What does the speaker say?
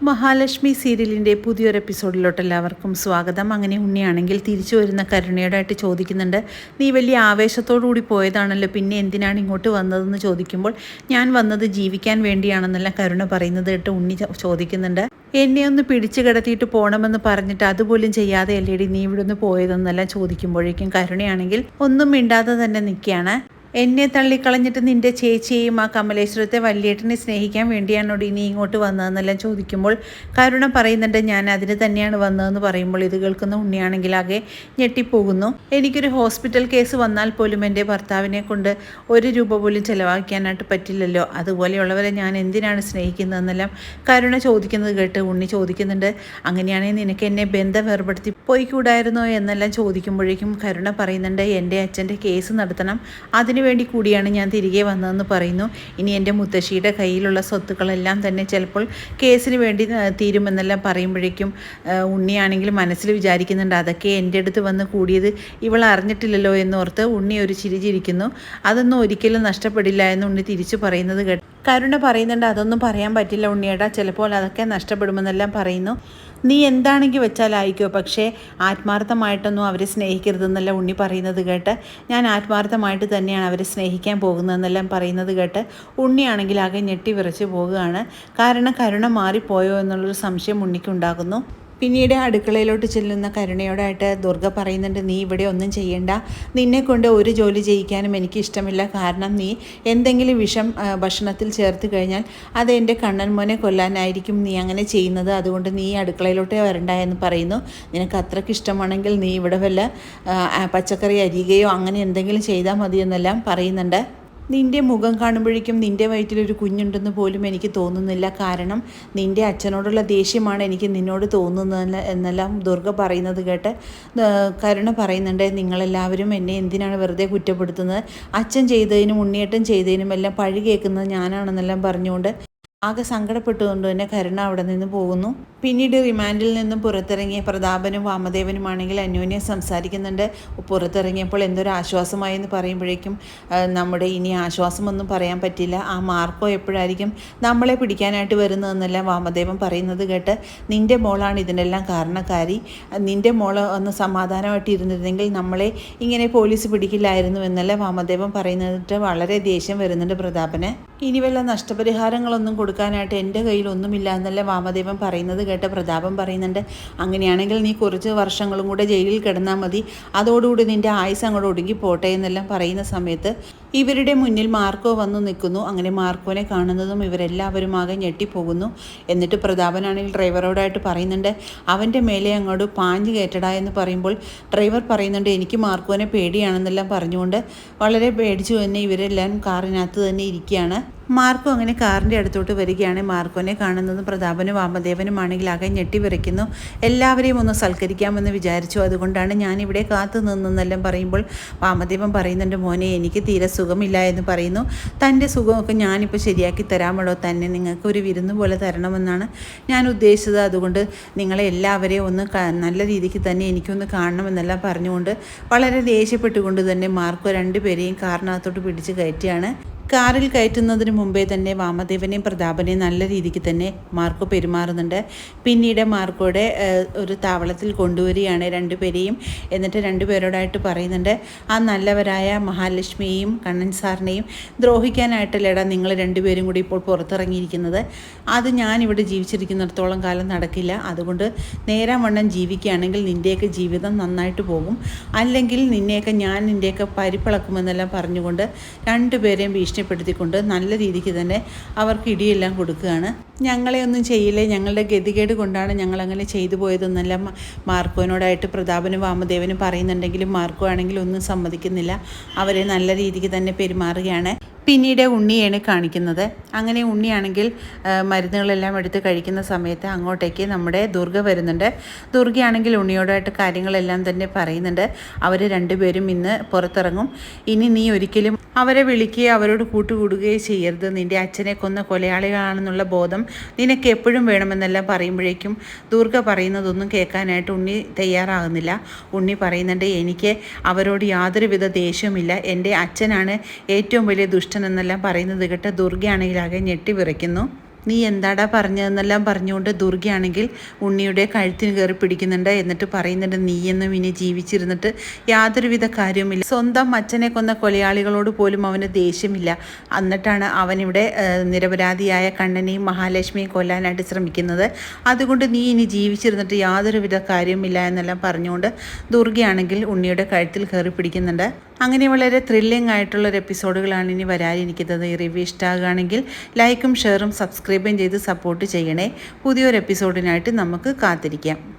മഹാലക്ഷ്മി സീരിയലിൻ്റെ പുതിയൊരു എപ്പിസോഡിലോട്ട് എല്ലാവർക്കും സ്വാഗതം. അങ്ങനെ ഉണ്ണിയാണെങ്കിൽ തിരിച്ചു വരുന്ന കരുണയോടായിട്ട് ചോദിക്കുന്നുണ്ട്, നീ വലിയ ആവേശത്തോടുകൂടി പോയതാണല്ലോ, പിന്നെ എന്തിനാണ് ഇങ്ങോട്ട് വന്നതെന്ന് ചോദിക്കുമ്പോൾ ഞാൻ വന്നത് ജീവിക്കാൻ വേണ്ടിയാണെന്നെല്ലാം കരുണ പറയുന്നത് കേട്ട് ഉണ്ണി ചോദിക്കുന്നുണ്ട്, എന്നെ ഒന്ന് പിടിച്ചു കിടത്തിയിട്ട് പോകണമെന്ന് പറഞ്ഞിട്ട് അതുപോലും ചെയ്യാതെ അല്ലേടി നീ ഇവിടെ നിന്ന് പോയതെന്നെല്ലാം ചോദിക്കുമ്പോഴേക്കും കരുണയാണെങ്കിൽ ഒന്നും മിണ്ടാതെ തന്നെ നിൽക്കുകയാണ്. എന്നെ തള്ളിക്കളഞ്ഞിട്ട് നിൻ്റെ ചേച്ചിയെയും ആ കമലേശ്വരത്തെ വല്യേട്ടനെ സ്നേഹിക്കാൻ വേണ്ടിയാണോ നീ ഇങ്ങോട്ട് വന്നതെന്നെല്ലാം ചോദിക്കുമ്പോൾ കരുണ പറയുന്നുണ്ട്, ഞാൻ അതിന് തന്നെയാണ് വന്നതെന്ന് പറയുമ്പോൾ ഇത് കേൾക്കുന്ന ഉണ്ണിയാണെങ്കിൽ ആകെ ഞെട്ടിപ്പോകുന്നു. എനിക്കൊരു ഹോസ്പിറ്റൽ കേസ് വന്നാൽ പോലും എൻ്റെ ഭർത്താവിനെ കൊണ്ട് ഒരു രൂപ പോലും ചിലവാക്കാനായിട്ട് പറ്റില്ലല്ലോ, അതുപോലെയുള്ളവരെ ഞാൻ എന്തിനാണ് സ്നേഹിക്കുന്നതെന്നെല്ലാം കരുണ ചോദിക്കുന്നത് കേട്ട് ഉണ്ണി ചോദിക്കുന്നുണ്ട്, അങ്ങനെയാണെങ്കിൽ നിനക്ക് എന്നെ ബന്ധം വേർപെടുത്തി പോയിക്കൂടായിരുന്നോ എന്നെല്ലാം ചോദിക്കുമ്പോഴേക്കും കരുണ പറയുന്നുണ്ട്, എൻ്റെ അച്ഛൻ്റെ കേസ് നടത്തണം, അതിന് വേണ്ടി കൂടിയാണ് ഞാൻ തിരികെ വന്നതെന്ന് പറയുന്നു. ഇനി എൻ്റെ മുത്തശ്ശിയുടെ കയ്യിലുള്ള സ്വത്തുക്കളെല്ലാം തന്നെ ചിലപ്പോൾ കേസിന് വേണ്ടി തീരുമെന്നെല്ലാം പറയുമ്പോഴേക്കും ഉണ്ണിയാണെങ്കിൽ മനസ്സിൽ വിചാരിക്കുന്നുണ്ട്, അതൊക്കെ എൻ്റെ അടുത്ത് വന്ന് കൂടിയത് ഇവൾ അറിഞ്ഞിട്ടില്ലല്ലോ എന്നോർത്ത് ഉണ്ണി ഒരു ചിരി ചിരിക്കുന്നു. അതൊന്നും ഒരിക്കലും നഷ്ടപ്പെടില്ല എന്ന് ഉണ്ണി തിരിച്ചു പറയുന്നത് കേട്ട് കരുണ പറയുന്നുണ്ട്, അതൊന്നും പറയാൻ പറ്റില്ല ഉണ്ണിയേട്ടാ, ചിലപ്പോൾ അതൊക്കെ നഷ്ടപ്പെടുമെന്നെല്ലാം പറയുന്നു. നീ എന്താണെങ്കിൽ വെച്ചാലായിക്കോ, പക്ഷേ ആത്മാർത്ഥമായിട്ടൊന്നും അവരെ സ്നേഹിക്കരുതെന്നല്ല ഉണ്ണി പറയുന്നത് കേട്ട് ഞാൻ ആത്മാർത്ഥമായിട്ട് തന്നെയാണ് അവരെ സ്നേഹിക്കാൻ പോകുന്നതെന്നെല്ലാം പറയുന്നത് കേട്ട് ഉണ്ണിയാണെങ്കിൽ ആകെ ഞെട്ടി വിറച്ച് പോകുകയാണ്. കാരണം കരുണ മാറിപ്പോയോ എന്നുള്ളൊരു സംശയം ഉണ്ണിക്കുണ്ടാകുന്നു. പിന്നീട് അടുക്കളയിലോട്ട് ചെല്ലുന്ന കരുണയോടായിട്ട് ദുർഗ പറയുന്നുണ്ട്, നീ ഇവിടെ ഒന്നും ചെയ്യണ്ട, നിന്നെ കൊണ്ട് ഒരു ജോലി ചെയ്യിക്കാനും എനിക്ക് ഇഷ്ടമില്ല, കാരണം നീ എന്തെങ്കിലും വിഷം ഭക്ഷണത്തിൽ ചേർത്ത് കഴിഞ്ഞാൽ അത് എൻ്റെ കണ്ണൻ മോനെ കൊല്ലാനായിരിക്കും നീ അങ്ങനെ ചെയ്യുന്നത്, അതുകൊണ്ട് നീ അടുക്കളയിലോട്ട് വരണ്ട എന്ന് പറയുന്നു. നിനക്ക് അത്രയ്ക്ക് ഇഷ്ടമാണെങ്കിൽ നീ ഇവിടെ വല്ല പച്ചക്കറി അരിയുകയോ അങ്ങനെ എന്തെങ്കിലും ചെയ്താൽ മതിയെന്നെല്ലാം പറയുന്നുണ്ട്. നിൻ്റെ മുഖം കാണുമ്പോഴേക്കും നിൻ്റെ വയറ്റിലൊരു കുഞ്ഞുണ്ടെന്ന് പോലും എനിക്ക് തോന്നുന്നില്ല, കാരണം നിൻ്റെ അച്ഛനോടുള്ള ദേഷ്യമാണ് എനിക്ക് നിന്നോട് തോന്നുന്നത് എന്നെല്ലാം ദുർഗ പറയുന്നത് കേട്ട് കരുണ പറയുന്നുണ്ട്, നിങ്ങളെല്ലാവരും എന്നെ എന്തിനാണ് വെറുതെ കുറ്റപ്പെടുത്തുന്നത്, അച്ഛൻ ചെയ്തതിനും ഉണ്ണിയേട്ടൻ ചെയ്തതിനും എല്ലാം പഴി കേൾക്കുന്നത് ഞാനാണെന്നെല്ലാം പറഞ്ഞുകൊണ്ട് ആകെ സങ്കടപ്പെട്ടുകൊണ്ട് തന്നെ കരുണ അവിടെ നിന്ന് പോകുന്നു. പിന്നീട് റിമാൻഡിൽ നിന്നും പുറത്തിറങ്ങിയ പ്രതാപനും വാമദേവനുമാണെങ്കിൽ അന്യോന്യം സംസാരിക്കുന്നുണ്ട്. പുറത്തിറങ്ങിയപ്പോൾ എന്തൊരു ആശ്വാസമായി എന്ന് പറയുമ്പോഴേക്കും നമ്മുടെ ഇനി ആശ്വാസമൊന്നും പറയാൻ പറ്റില്ല, ആ മാർക്കോ എപ്പോഴായിരിക്കും നമ്മളെ പിടിക്കാനായിട്ട് വരുന്നതെന്നെല്ലാം വാമദേവൻ പറയുന്നത് കേട്ട് നിൻ്റെ മോളാണ് ഇതിനെല്ലാം കാരണക്കാരി, നിൻ്റെ മോള് ഒന്ന് സമാധാനമായിട്ട് ഇരുന്നിരുന്നെങ്കിൽ നമ്മളെ ഇങ്ങനെ പോലീസ് പിടിക്കില്ലായിരുന്നു എന്നെല്ലാം വാമദേവൻ പറയുന്നിട്ട് വളരെ ദേഷ്യം വരുന്നുണ്ട് പ്രതാപന്. ഇനി വല്ല നഷ്ടപരിഹാരങ്ങളൊന്നും കൊടുക്കാനായിട്ട് എൻ്റെ കയ്യിൽ ഒന്നുമില്ല എന്നല്ല വാമദേവൻ പറയുന്നത് കേട്ട് പ്രതാപൻ പറയുന്നുണ്ട്, അങ്ങനെയാണെങ്കിൽ നീ കുറച്ച് വർഷങ്ങളും കൂടെ ജയിലിൽ കിടന്നാൽ മതി, അതോടുകൂടി നിൻ്റെ ആയുസ് അങ്ങോട്ട് ഒടുങ്ങി പോട്ടെ എന്നെല്ലാം പറയുന്ന സമയത്ത് ഇവരുടെ മുന്നിൽ മാർക്കോ വന്നു നിൽക്കുന്നു. അങ്ങനെ മാർക്കോനെ കാണുന്നതും ഇവരെല്ലാവരും ആകെ ഞെട്ടിപ്പോകുന്നു. എന്നിട്ട് പ്രതാപനാണെങ്കിൽ ഡ്രൈവറോടായിട്ട് പറയുന്നുണ്ട്, അവൻ്റെ മേലെ അങ്ങോട്ട് പാഞ്ഞു കയറ്റടാ എന്ന് പറയുമ്പോൾ ഡ്രൈവർ പറയുന്നുണ്ട്, എനിക്ക് മാർക്കോനെ പേടിയാണെന്നെല്ലാം പറഞ്ഞുകൊണ്ട് വളരെ പേടിച്ചു തന്നെ ഇവരെല്ലാം കാറിനകത്ത് തന്നെ ഇരിക്കുകയാണ്. മാർക്കോ അങ്ങനെ കാറിൻ്റെ അടുത്തോട്ട് വരികയാണ്. മാർക്കോനെ കാണുന്നതും പ്രതാപനും വാമദേവനുമാണെങ്കിൽ ആകെ ഞെട്ടി വിറയ്ക്കുന്നു. എല്ലാവരെയും ഒന്ന് സൽക്കരിക്കാമെന്ന് വിചാരിച്ചു, അതുകൊണ്ടാണ് ഞാനിവിടെ കാത്തു നിന്നെന്നെല്ലാം പറയുമ്പോൾ വാമദേവൻ പറയുന്നുണ്ട്, മോനെ എനിക്ക് തീരെ സുഖമില്ല എന്ന് പറയുന്നു. തൻ്റെ സുഖമൊക്കെ ഞാനിപ്പോൾ ശരിയാക്കി തരാമല്ലോ, തന്നെ നിങ്ങൾക്ക് ഒരു വിരുന്ന് പോലെ തരണമെന്നാണ് ഞാൻ ഉദ്ദേശിച്ചത്, അതുകൊണ്ട് നിങ്ങളെ എല്ലാവരെയും ഒന്ന് നല്ല രീതിക്ക് തന്നെ എനിക്കൊന്ന് കാണണമെന്നെല്ലാം പറഞ്ഞുകൊണ്ട് വളരെ ദേഷ്യപ്പെട്ടുകൊണ്ട് തന്നെ മാർക്കോ രണ്ടുപേരെയും കാറിനകത്തോട്ട് പിടിച്ച് കയറ്റിയാണ്. കാറിൽ കയറ്റുന്നതിന് മുമ്പേ തന്നെ വാമദേവനെയും പ്രതാപനെയും നല്ല രീതിക്ക് തന്നെ മാർക്കോ പെരുമാറുന്നുണ്ട്. പിന്നീട് മാർക്കോയുടെ ഒരു താവളത്തിൽ കൊണ്ടുവരികയാണ് രണ്ടുപേരെയും. എന്നിട്ട് രണ്ടുപേരോടായിട്ട് പറയുന്നുണ്ട്, ആ നല്ലവരായ മഹാലക്ഷ്മിയെയും കണ്ണൻ സാറിനെയും ദ്രോഹിക്കാനായിട്ടല്ലേടാ നിങ്ങൾ രണ്ടുപേരും കൂടി ഇപ്പോൾ പുറത്തിറങ്ങിയിരിക്കുന്നത്, അത് ഞാനിവിടെ ജീവിച്ചിരിക്കുന്നിടത്തോളം കാലം നടക്കില്ല, അതുകൊണ്ട് നേരാവണ്ണം ജീവിക്കുകയാണെങ്കിൽ നിൻ്റെയൊക്കെ ജീവിതം നന്നായിട്ട് പോകും, അല്ലെങ്കിൽ നിന്നെയൊക്കെ ഞാൻ നിൻ്റെയൊക്കെ പരിപ്പിളക്കുമെന്നെല്ലാം പറഞ്ഞുകൊണ്ട് രണ്ടുപേരെയും ഭീഷണിപ്പെടുത്തിക്കൊണ്ട് നല്ല രീതിക്ക് തന്നെ അവർക്ക് ഇടിയെല്ലാം കൊടുക്കുകയാണ്. ഞങ്ങളെ ഒന്നും ചെയ്യില്ലേ, ഞങ്ങളുടെ ഗതികേട് കൊണ്ടാണ് ഞങ്ങളങ്ങനെ ചെയ്തു പോയതെന്നെല്ലാം മാർക്കോനോടായിട്ട് പ്രതാപനും വാമദേവനും പറയുന്നുണ്ടെങ്കിലും മാർക്കോ ആണെങ്കിൽ ഒന്നും സമ്മതിക്കുന്നില്ല, അവരെ നല്ല രീതിക്ക് തന്നെ പെരുമാറുകയാണ്. പിന്നീട് ഉണ്ണിയാണ് കാണിക്കുന്നത്. അങ്ങനെ ഉണ്ണിയാണെങ്കിൽ മരുന്നുകളെല്ലാം എടുത്ത് കഴിക്കുന്ന സമയത്ത് അങ്ങോട്ടേക്ക് നമ്മുടെ ദുർഗ വരുന്നുണ്ട്. ദുർഗയാണെങ്കിൽ ഉണ്ണിയോടായിട്ട് കാര്യങ്ങളെല്ലാം തന്നെ പറയുന്നുണ്ട്. അവർ രണ്ടുപേരും ഇന്ന് പുറത്തിറങ്ങും, ഇനി നീ ഒരിക്കലും അവരെ വിളിക്കുകയോ അവരോട് കൂട്ടുകൂടുകയോ ചെയ്യരുത്, നിൻ്റെ അച്ഛനെ കൊന്ന കൊലയാളികളാണെന്നുള്ള ബോധം നിനക്ക് എപ്പോഴും വേണമെന്നെല്ലാം പറയുമ്പോഴേക്കും ദുർഗ പറയുന്നതൊന്നും കേൾക്കാനായിട്ട് ഉണ്ണി തയ്യാറാകുന്നില്ല. ഉണ്ണി പറയുന്നുണ്ട്, എനിക്ക് അവരോട് യാതൊരുവിധ ദേഷ്യവുമില്ല, എൻ്റെ അച്ഛനാണ് ഏറ്റവും വലിയ ദുഷ്ടനെന്നെല്ലാം പറയുന്നത് കേട്ട് ദുർഗയാണെങ്കിൽ ആകെ ഞെട്ടി വിറയ്ക്കുന്നു. നീ എന്താടാ പറഞ്ഞതെന്നെല്ലാം പറഞ്ഞുകൊണ്ട് ദുർഗയാണെങ്കിൽ ഉണ്ണിയുടെ കഴുത്തിന് കയറി പിടിക്കുന്നുണ്ട്. എന്നിട്ട് പറയുന്നുണ്ട്, നീയെന്നും ഇനി ജീവിച്ചിരുന്നിട്ട് യാതൊരുവിധ കാര്യവുമില്ല. സ്വന്തം അച്ഛനെ കൊന്ന കൊലയാളികളോട് പോലും അവന് ദേഷ്യമില്ല. എന്നിട്ടാണ് അവനിവിടെ നിരപരാധിയായ കണ്ണനെയും മഹാലക്ഷ്മിയും കൊല്ലാനായിട്ട് ശ്രമിക്കുന്നത്. അതുകൊണ്ട് നീ ഇനി ജീവിച്ചിരുന്നിട്ട് യാതൊരുവിധ കാര്യവുമില്ല എന്നെല്ലാം പറഞ്ഞുകൊണ്ട് ദുർഗയാണെങ്കിൽ ഉണ്ണിയുടെ കഴുത്തിൽ കയറി പിടിക്കുന്നുണ്ട്. അങ്ങനെ വളരെ ത്രില്ലിംഗ് ആയിട്ടുള്ള ഒരു എപ്പിസോഡുകളാണ് ഇനി വരാനിരിക്കുന്നത്. ഈ റിവ്യൂ ഇഷ്ടമാകുകയാണെങ്കിൽ ലൈക്കും ഷെയറും സബ്സ്ക്രൈബും ചെയ്ത് സപ്പോർട്ട് ചെയ്യണേ. പുതിയൊരു എപ്പിസോഡിനായിട്ട് നമുക്ക് കാത്തിരിക്കാം.